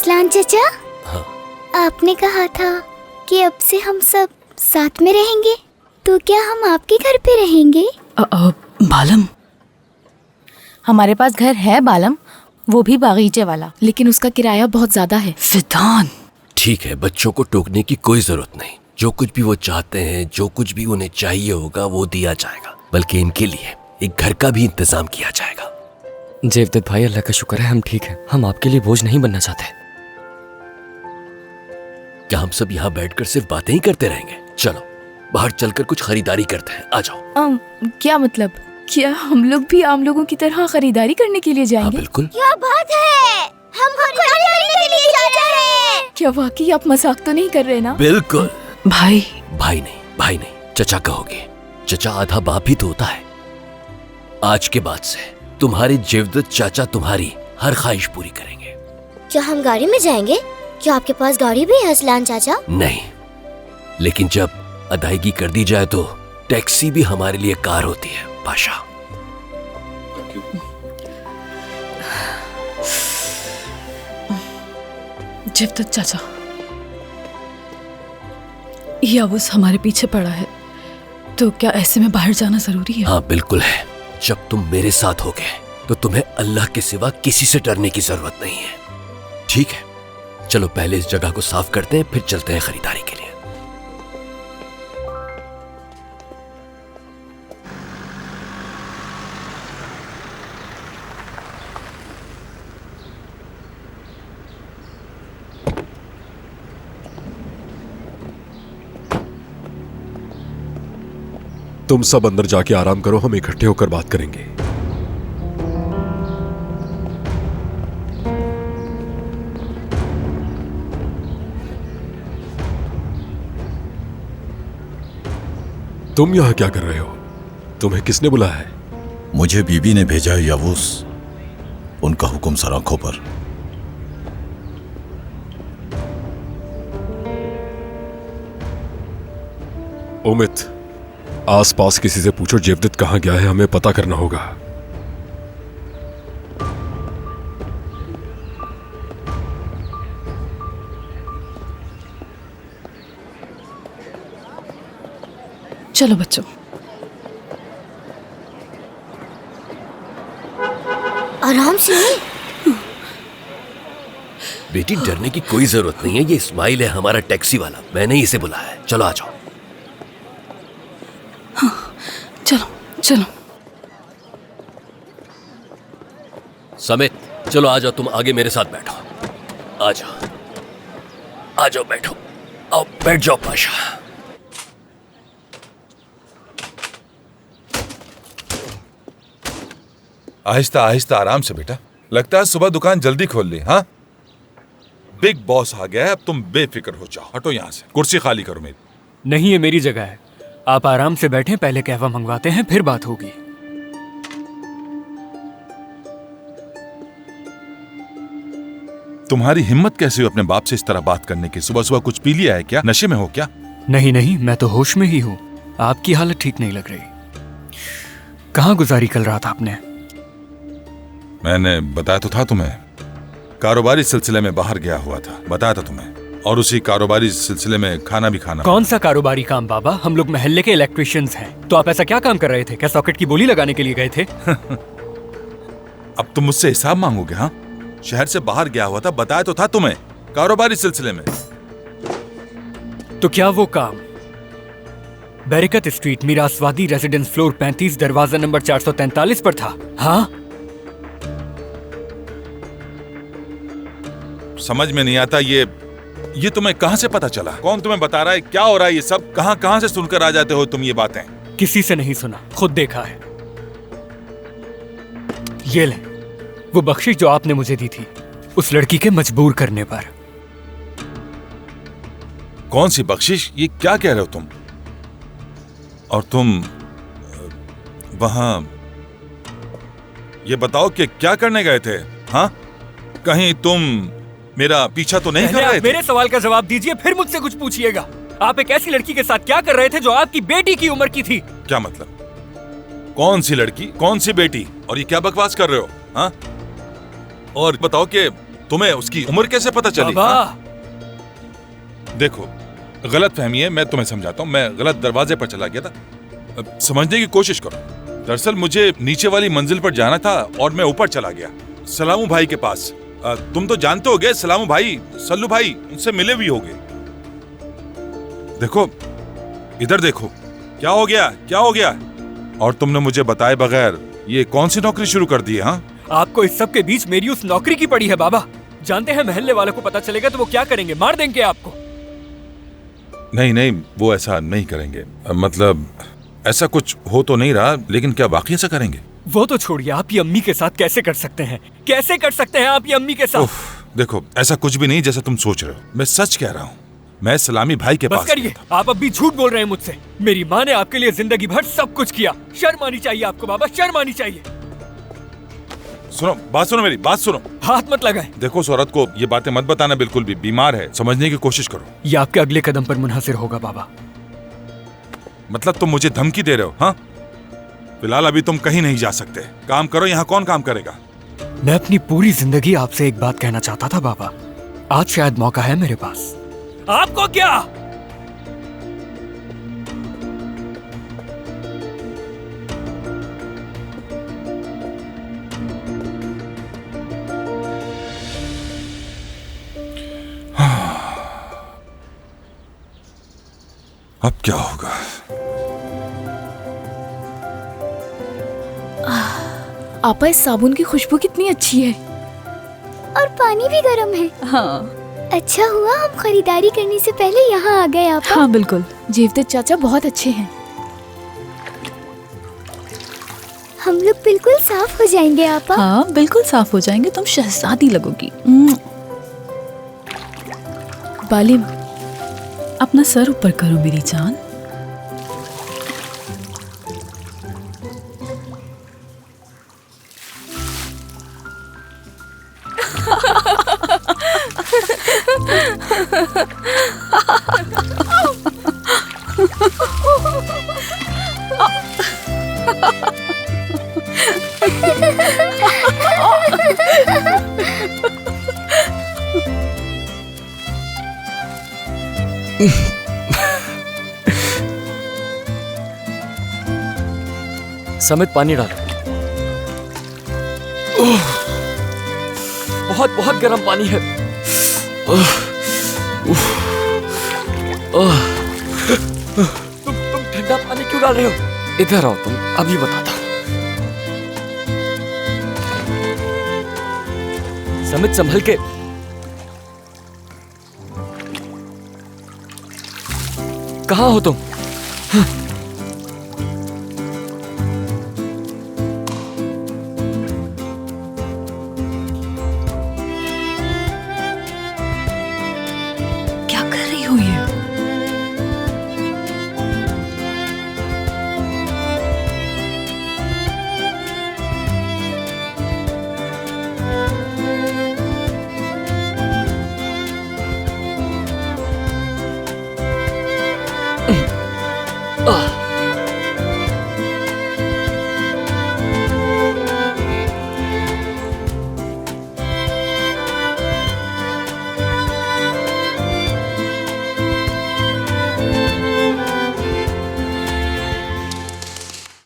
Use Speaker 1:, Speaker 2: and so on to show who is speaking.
Speaker 1: असलान चाचा,
Speaker 2: हाँ।
Speaker 1: आपने कहा था कि अब से हम सब साथ में रहेंगे, तो क्या हम आपके घर पे रहेंगे?
Speaker 3: बालम,
Speaker 4: हमारे पास घर है बालम, वो भी बागीचे वाला, लेकिन उसका किराया बहुत ज्यादा है।
Speaker 3: फिदान,
Speaker 2: ठीक है, बच्चों को टोकने की कोई जरूरत नहीं। जो कुछ भी वो चाहते हैं, जो कुछ भी उन्हें चाहिए होगा वो दिया जाएगा, बल्कि इनके लिए एक घर का भी इंतजाम किया जाएगा।
Speaker 5: जेवदत भाई, अल्लाह का शुक्र है हम ठीक हैं। हम आपके लिए बोझ नहीं बनना चाहते।
Speaker 2: क्या हम सब यहाँ बैठकर सिर्फ बातें ही करते रहेंगे? चलो बाहर चलकर कुछ खरीदारी करते हैं, आ जाओ।
Speaker 4: क्या मतलब? क्या हम लोग भी आम लोगों की तरह खरीदारी करने के लिए
Speaker 2: हाँ
Speaker 4: जाएंगे?
Speaker 2: बिल्कुल।
Speaker 1: क्या बात है, हम खरीदारी करने के लिए जा रहे हैं।
Speaker 4: क्या वाकई आप मजाक तो नहीं कर रहे ना?
Speaker 2: बिल्कुल।
Speaker 3: भाई
Speaker 2: भाई नहीं, चचा कहोगे। चचा आधा बाप ही तो होता है। आज के बाद से तुम्हारे जेवदत चाचा तुम्हारी हर ख्वाहिश पूरी करेंगे।
Speaker 1: क्या हम गाड़ी में जाएंगे? क्या आपके पास गाड़ी भी है असलान चाचा?
Speaker 2: नहीं, लेकिन जब अदायगी कर दी जाए तो टैक्सी भी हमारे लिए कार होती है पाशा।
Speaker 3: जेवदत चाचा, यावुस हमारे पीछे पड़ा है, तो क्या ऐसे में बाहर जाना जरूरी है?
Speaker 2: हाँ बिल्कुल है। जब तुम मेरे साथ होगे तो तुम्हें अल्लाह के सिवा किसी से डरने की जरूरत नहीं है। ठीक है, चलो पहले इस जगह को साफ करते हैं, फिर चलते हैं खरीदारी के लिए।
Speaker 6: तुम सब अंदर जाके आराम करो, हम इकट्ठे होकर बात करेंगे। तुम यहां क्या कर रहे हो? तुम्हें किसने बुलाया है?
Speaker 7: मुझे बीबी ने भेजा है यावूस, उनका हुक्म सर आंखों पर।
Speaker 6: उमित, आसपास किसी से पूछो जेवदत कहां गया है, हमें पता करना होगा।
Speaker 3: चलो बच्चों।
Speaker 1: आराम से।
Speaker 2: बेटी डरने की कोई जरूरत नहीं है, ये इस्माइल है हमारा टैक्सी वाला, मैंने ही इसे बुलाया है। चलो आ जाओ।
Speaker 3: चलो चलो।
Speaker 2: समित, चलो आ जाओ, तुम आगे मेरे साथ बैठो। आ जाओ आ जाओ, बैठो। आओ बैठ जाओ पाशा।
Speaker 8: आहिस्ता आहिस्ता, आराम से बेटा। लगता है सुबह दुकान जल्दी खोल ली। हाँ, बिग बॉस आ गया है, अब तुम बेफिक्र हो जाओ। हटो यहाँ से, कुर्सी खाली करो मेरी।
Speaker 5: नहीं, ये मेरी जगह है, आप आराम से बैठें। पहले कहवा मंगवाते हैं, फिर बात होगी।
Speaker 8: तुम्हारी हिम्मत कैसे हुई अपने बाप से इस तरह बात करने की? सुबह सुबह कुछ पी लिया है क्या? नशे में हो क्या?
Speaker 5: नहीं नहीं, मैं तो होश में ही हूँ। आपकी हालत ठीक नहीं लग रही। कहाँ गुजारी कल रात आपने?
Speaker 8: मैंने बताया तो था तुम्हें, कारोबारी सिलसिले में बाहर गया हुआ था, बताया था तुम्हें। और उसी कारोबारी सिलसिले में खाना भी खाना।
Speaker 5: कौन सा कारोबारी काम बाबा? हम लोग मोहल्ले के इलेक्ट्रिशियंस हैं। तो आप ऐसा क्या काम कर रहे थे? क्या सॉकेट की बोली लगाने के लिए गए थे?
Speaker 8: अब तुम मुझसे हिसाब मांगोगे? हाँ, शहर से बाहर गया हुआ था, बताया तो था तुम्हें, कारोबारी सिलसिले में।
Speaker 5: तो क्या वो काम बैरिकत स्ट्रीट, मीरासवादी रेजिडेंस, फ्लोर 35, दरवाजा नंबर 443 पर था? हाँ।
Speaker 8: समझ में नहीं आता, ये तुम्हें कहां से पता चला? कौन तुम्हें बता रहा है? क्या हो रहा है ये सब? कहां से सुनकर आ जाते हो तुम ये बातें?
Speaker 5: किसी से नहीं सुना, खुद देखा है। ये ले, वो बख्शिश जो आपने मुझे दी थी उस लड़की के मजबूर करने पर।
Speaker 8: कौन सी बख्शिश? ये क्या कह रहे हो तुम? और तुम वहां ये बताओ कि क्या करने गए थे? हाँ, कहीं तुम मेरा पीछा तो नहीं कर रहे थे?
Speaker 5: मेरे सवाल का जवाब दीजिए, फिर मुझसे कुछ पूछिएगा। आप एक ऐसी लड़की के साथ क्या कर रहे थे जो आपकी बेटी की उम्र की थी?
Speaker 8: क्या मतलब? कौन सी लड़की, कौन सी बेटी, और ये क्या बकवास कर रहे हो? हाँ, और बताओ कि तुम्हें उसकी उम्र कैसे पता चली?
Speaker 5: बाबा
Speaker 8: हाँ? देखो, गलत फहमी है, मैं तुम्हें समझाता हूँ। मैं गलत दरवाजे पर चला गया था। अब समझने की कोशिश करो। दरअसल मुझे नीचे वाली मंजिल पर जाना था और मैं ऊपर चला गया, सलामू भाई के पास। तुम तो जानते होगे सलामू भाई, सल्लू भाई, उनसे मिले भी होगे। देखो, इधर देखो, क्या हो गया, क्या हो गया? और तुमने मुझे बताए बगैर ये कौन सी नौकरी शुरू कर दी है? हाँ,
Speaker 5: आपको इस सब के बीच मेरी उस नौकरी की पड़ी है बाबा। जानते हैं महल्ले वालों को पता चलेगा तो वो क्या करेंगे, मार देंगे आपको।
Speaker 8: नहीं नहीं, वो ऐसा नहीं करेंगे। मतलब ऐसा कुछ हो तो नहीं रहा, लेकिन क्या वाकई ऐसा करेंगे?
Speaker 5: वो तो छोड़िए, आप ये अम्मी के साथ कैसे कर सकते हैं? कैसे कर सकते हैं आप ये अम्मी के साथ?
Speaker 8: देखो, ऐसा कुछ भी नहीं जैसा तुम सोच रहे हो। मैं सच कह रहा हूँ। मैं सलामी भाई के
Speaker 5: बस
Speaker 8: पास
Speaker 5: करिए, आप अब भी झूठ बोल रहे हैं मुझसे। मेरी माँ ने आपके लिए जिंदगी भर सब कुछ किया। शर्म आनी चाहिए आपको बाबा, शर्म आनी चाहिए।
Speaker 8: सुनो, बात सुनो, मेरी बात सुनो।
Speaker 5: हाथ मत लगाएं।
Speaker 8: देखो, उस औरत को ये बातें मत बताना, बिल्कुल भी बीमार है। समझने की कोशिश करो।
Speaker 5: ये आपके अगले कदम पर मुनहसिर होगा बाबा।
Speaker 8: मतलब तुम मुझे धमकी दे रहे हो? हाँ, फिलहाल अभी तुम कहीं नहीं जा सकते। काम करो, यहाँ कौन काम करेगा?
Speaker 5: मैं अपनी पूरी जिंदगी आपसे एक बात कहना चाहता था बाबा। आज शायद मौका है मेरे पास। आपको क्या?
Speaker 8: अब क्या होगा?
Speaker 4: आपा, इस साबुन की खुशबू कितनी अच्छी है।
Speaker 1: और पानी भी गर्म है।
Speaker 4: हाँ
Speaker 1: अच्छा हुआ हम खरीदारी करने से पहले यहाँ आ गए आपा।
Speaker 4: हाँ बिल्कुल, जेवदत चाचा बहुत अच्छे हैं।
Speaker 1: हम लोग बिल्कुल साफ हो जाएंगे आपा।
Speaker 3: हाँ बिल्कुल साफ हो जाएंगे, तुम शहजादी लगोगी। बालिम, अपना सर ऊपर करो मेरी जान।
Speaker 2: समित पानी डालो। बहुत बहुत गर्म पानी है। तुम ठंडा पानी क्यों डाल रहे हो? इधर आओ, तुम अभी बताता हूं। समित संभल के। कहाँ हो तुम?